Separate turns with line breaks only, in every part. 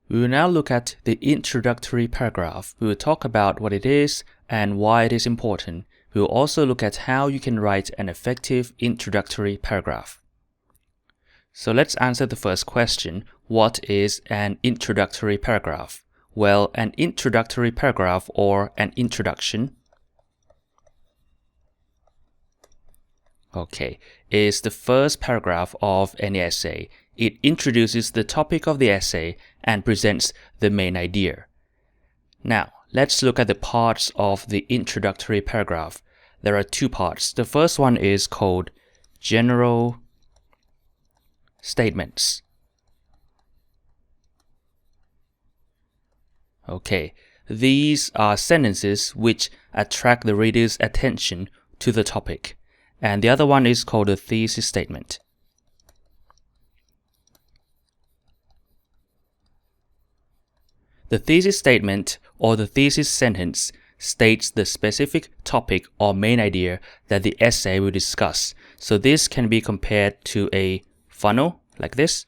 We will now look at the introductory paragraph. We will talk about what it is and why it is important. We will also look at how you can write an effective introductory paragraph. So let's answer the first question. What is an introductory paragraph? Well, an introductory paragraph or an introduction is the first paragraph of any essay. It introduces the topic of the essay and presents the main idea. Now, let's look at the parts of the introductory paragraph. There are two parts. The first one is called general statements. These are sentences which attract the reader's attention to the topic. And the other one is called a thesis statement. The thesis statement or the thesis sentence states the specific topic or main idea that the essay will discuss. So this can be compared to a funnel like this.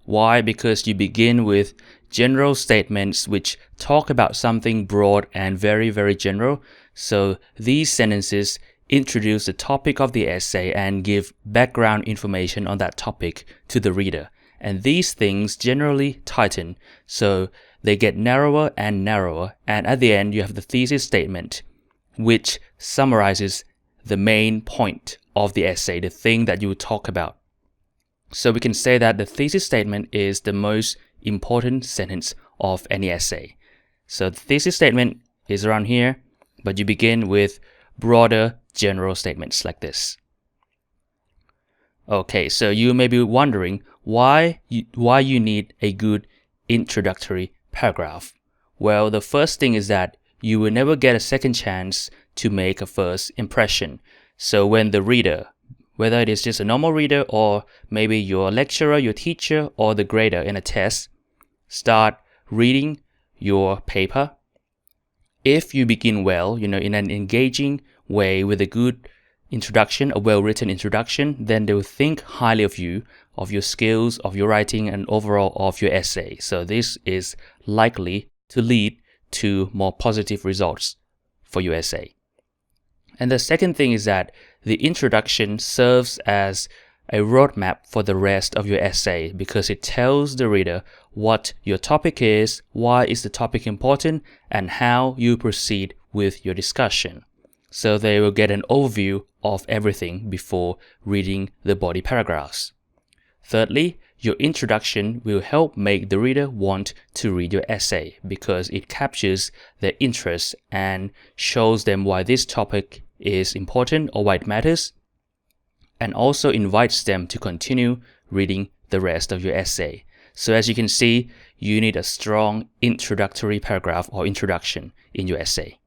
Why? Because you begin with general statements which talk about something broad and very, very general. So these sentences introduce the topic of the essay and give background information on that topic to the reader. And these things generally tighten, so they get narrower and narrower. And at the end, you have the thesis statement, which summarizes the main point of the essay, the thing that you will talk about. So we can say that the thesis statement is the most important sentence of any essay. So the thesis statement is around here, but you begin with broader general statements like this. So you may be wondering why you need a good introductory paragraph. Well, the first thing is that you will never get a second chance to make a first impression. So when the reader, whether it is just a normal reader or maybe your lecturer, your teacher, or the grader in a test, start reading your paper, if you begin well, in an engaging way with a good introduction, a well-written introduction, then they will think highly of you, of your skills, of your writing, and overall of your essay. So this is likely to lead to more positive results for your essay. And the second thing is that the introduction serves as a roadmap for the rest of your essay because it tells the reader what your topic is, why is the topic important, and how you proceed with your discussion. So they will get an overview of everything before reading the body paragraphs. Thirdly, your introduction will help make the reader want to read your essay because it captures their interest and shows them why this topic is important or why it matters, and also invites them to continue reading the rest of your essay. So as you can see, you need a strong introductory paragraph or introduction in your essay.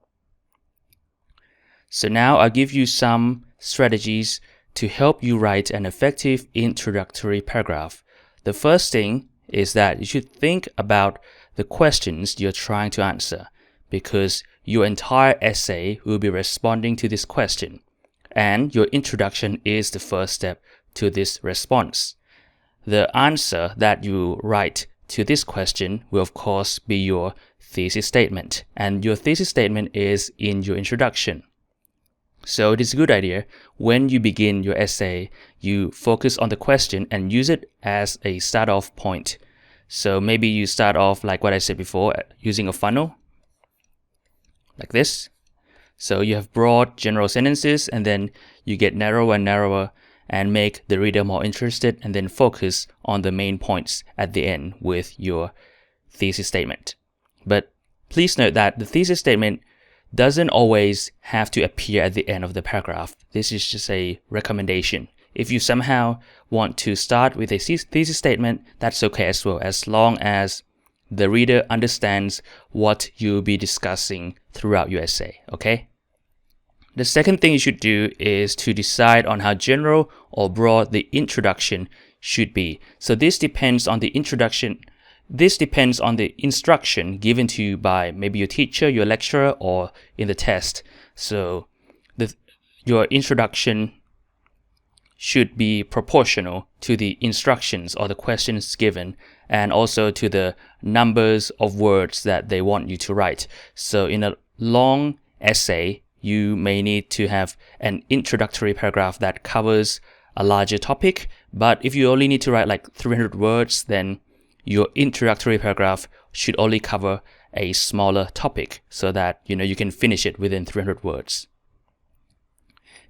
So now I'll give you some strategies to help you write an effective introductory paragraph. The first thing is that you should think about the questions you're trying to answer because your entire essay will be responding to this question. And your introduction is the first step to this response. The answer that you write to this question will of course be your thesis statement. And your thesis statement is in your introduction. So it is a good idea when you begin your essay, you focus on the question and use it as a start-off point. So maybe you start off like what I said before, using a funnel, like this. So you have broad general sentences and then you get narrower and narrower and make the reader more interested and then focus on the main points at the end with your thesis statement. But please note that the thesis statement doesn't always have to appear at the end of the paragraph. This is just a recommendation. If you somehow want to start with a thesis statement, that's okay as well, as long as the reader understands what you'll be discussing throughout your essay, okay? The second thing you should do is to decide on how general or broad the introduction should be. So this depends on the introduction. This depends on the instruction given to you by maybe your teacher, your lecturer, or in the test. So your introduction should be proportional to the instructions or the questions given, and also to the numbers of words that they want you to write. So in a long essay, you may need to have an introductory paragraph that covers a larger topic, but if you only need to write like 300 words, then your introductory paragraph should only cover a smaller topic so that you can finish it within 300 words.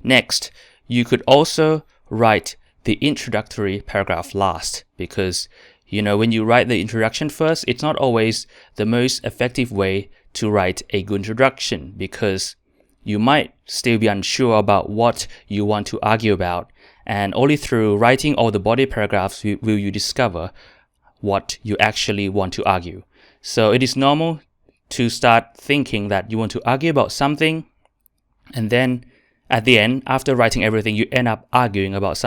Next, you could also write the introductory paragraph last, because when you write the introduction first, it's not always the most effective way to write a good introduction, because you might still be unsure about what you want to argue about, and only through writing all the body paragraphs will you discover what you actually want to argue. So it is normal to start thinking that you want to argue about something, and then at the end, after writing everything, you end up arguing about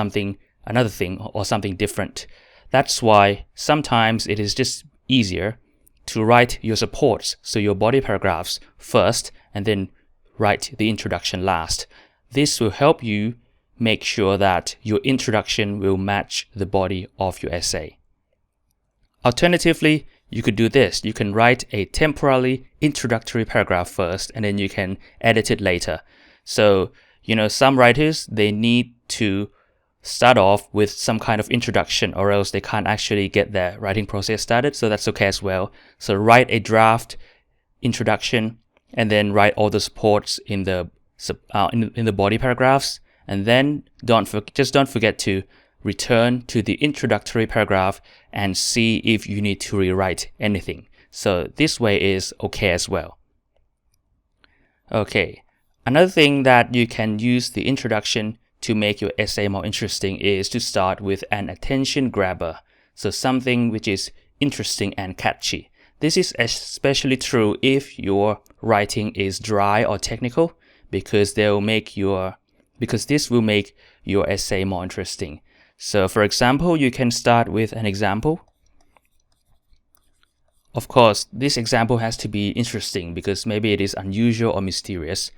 another thing or something different. That's why sometimes it is just easier to write your supports, so your body paragraphs first, and then write the introduction last. This will help you make sure that your introduction will match the body of your essay. Alternatively, you could do this. You can write a temporary introductory paragraph first, and then you can edit it later. So, some writers, they need to start off with some kind of introduction, or else they can't actually get their writing process started, so that's okay as well. So write a draft introduction, and then write all the supports in the body paragraphs, and then don't forget to return to the introductory paragraph and see if you need to rewrite anything. So this way is okay as well. Okay. Another thing that you can use the introduction to make your essay more interesting is to start with an attention grabber. So something which is interesting and catchy. This is especially true if your writing is dry or technical, because this will make your essay more interesting. So for example, you can start with an example. Of course, this example has to be interesting because maybe it is unusual or mysterious.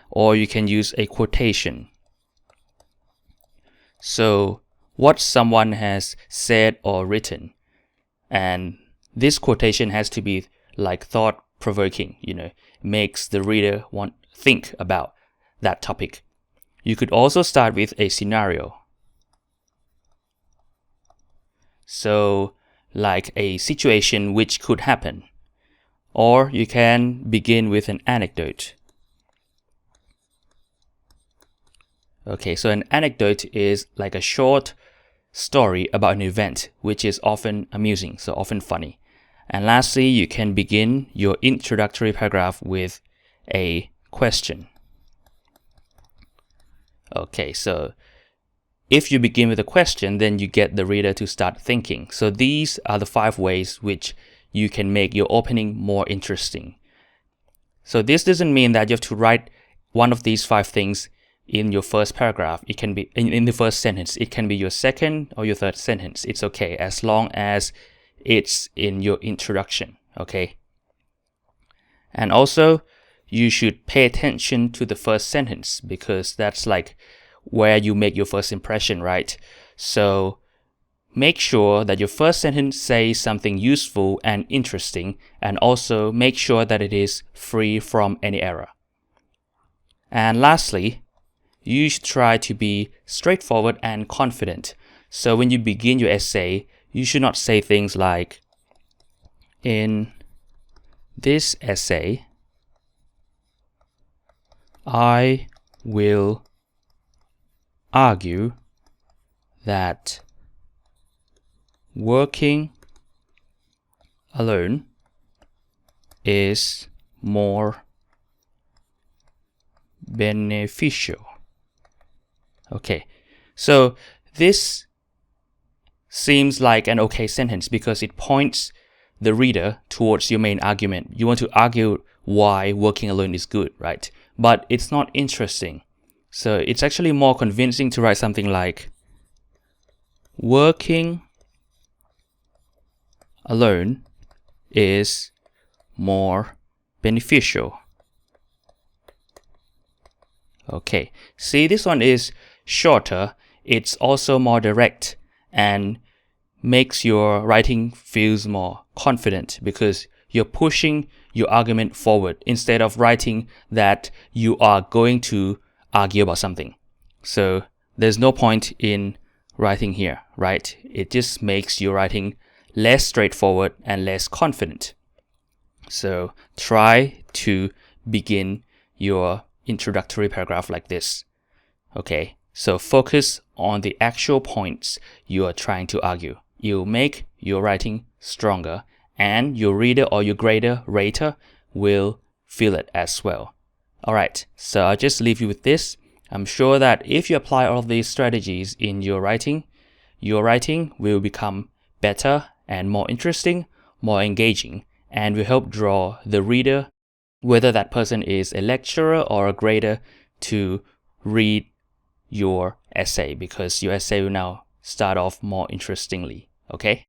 Or you can use a quotation. So, what someone has said or written. And this quotation has to be like thought-provoking, makes the reader want to think about that topic. You could also start with a scenario. So, like a situation which could happen. Or you can begin with an anecdote. Okay, so an anecdote is like a short story about an event, which is often amusing, so often funny. And lastly, you can begin your introductory paragraph with a question. Okay, so if you begin with a question, then you get the reader to start thinking. So these are the 5 ways which you can make your opening more interesting. So this doesn't mean that you have to write one of these 5 things in your first paragraph. It can be in the first sentence. It can be your second or your third sentence. It's okay as long as it's in your introduction. Okay. And also, you should pay attention to the first sentence, because that's like where you make your first impression, right? So make sure that your first sentence says something useful and interesting, and also make sure that it is free from any error. And lastly, you should try to be straightforward and confident. So when you begin your essay, you should not say things like, in this essay, I will argue that working alone is more beneficial. Okay, so this seems like an okay sentence because it points the reader towards your main argument. You want to argue why working alone is good, right? But it's not interesting. So it's actually more convincing to write something like, working alone is more beneficial. Okay, see, this one is shorter it's also more direct and makes your writing feels more confident because you're pushing your argument forward instead of writing that you are going to argue about something. So there's no point in writing here, right? It just makes your writing less straightforward and less confident. So try to begin your introductory paragraph like this. Okay, so focus on the actual points you are trying to argue. You'll make your writing stronger, and your reader or your rater will feel it as well. Alright, so I'll just leave you with this. I'm sure that if you apply all of these strategies in your writing will become better and more interesting, more engaging, and will help draw the reader, whether that person is a lecturer or a grader, to read your essay, because your essay will now start off more interestingly. Okay?